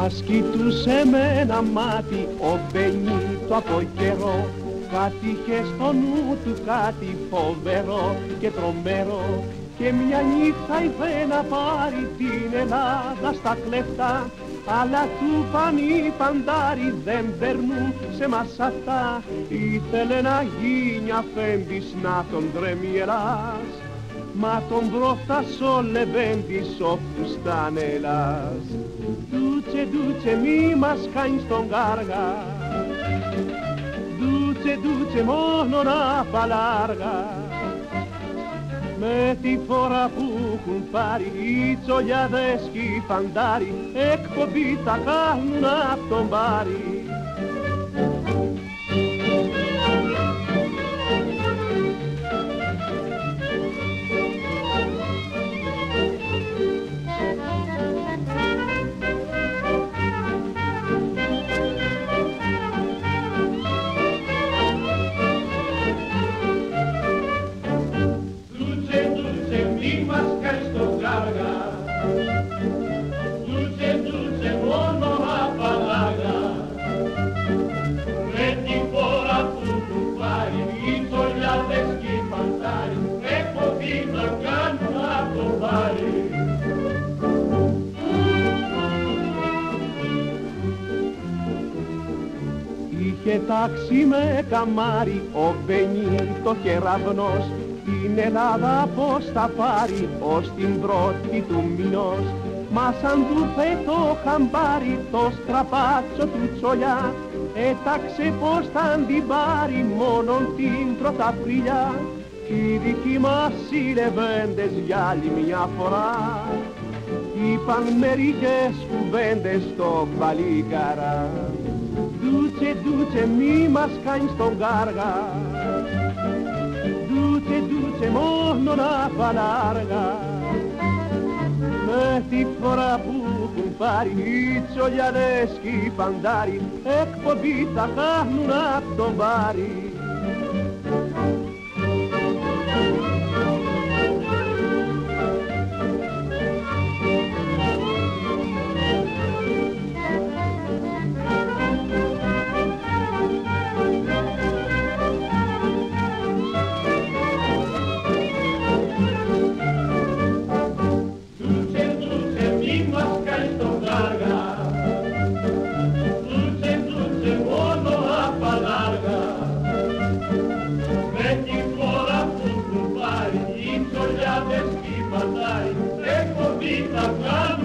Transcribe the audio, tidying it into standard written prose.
Μας κοιτούσε με ένα μάτι ο Μπενίτο από καιρό. Κάτι είχε στο νου του, κάτι φοβερό και τρομερό. Και μια νύχτα είπε να πάρει την Ελλάδα στα κλεφτά, αλλά του πανί παντάρι δεν περνούν σε μας αυτά. Ήθελε να γίνει αφέντης να τον τρέμει Ελλάς, μα τον μπρόφτας ο λεβέντης ο φουστανέλας. Ντούτσε, ντούτσε, μη μας κάνεις τον κάργα, ντούτσε, ντούτσε, μόνο να παλάργα. Με τη φορά που έχουν πάρει οι τσολιάδες κι οι φαντάροι, εκπομπή θα κάνουν απ' τον Πάρη. Μη μας κάνεις τον κάργα, ντούτσε, ντούτσε, μόνο απαλλάγα. Με τη φορά που του πάρει οι τσολιάδες κι οι φαντάροι, έχω τι να κάνουν απ' τον Πάρη. Είχε τάξει με καμάρι ο Μπενίτο κεραυνός, την Ελλάδα πως θα πάρει ως την πρώτη του μηνός. Μα σαν του φέτο χαμπάρι το στραπάτσο του τσολιά, έταξε πως θα την πάρει μόνον την Πρωταπριλιά. Κι οι δικοί μας οι λεβέντες για άλλη μια φορά είπαν μερικές κουβέντες στο παλικαρά. Ντούτσε, ντούτσε, μη μας κάνεις τον κάργα, ντούτσε, ντούτσε, μόνο να παλάργα. Με τη φορά που έχουν πάρει οι τσολιάδες κι οι φαντάροι, εκπομπή θα κάνουν απ' τον Πάρη. Έχω δει τα κάνω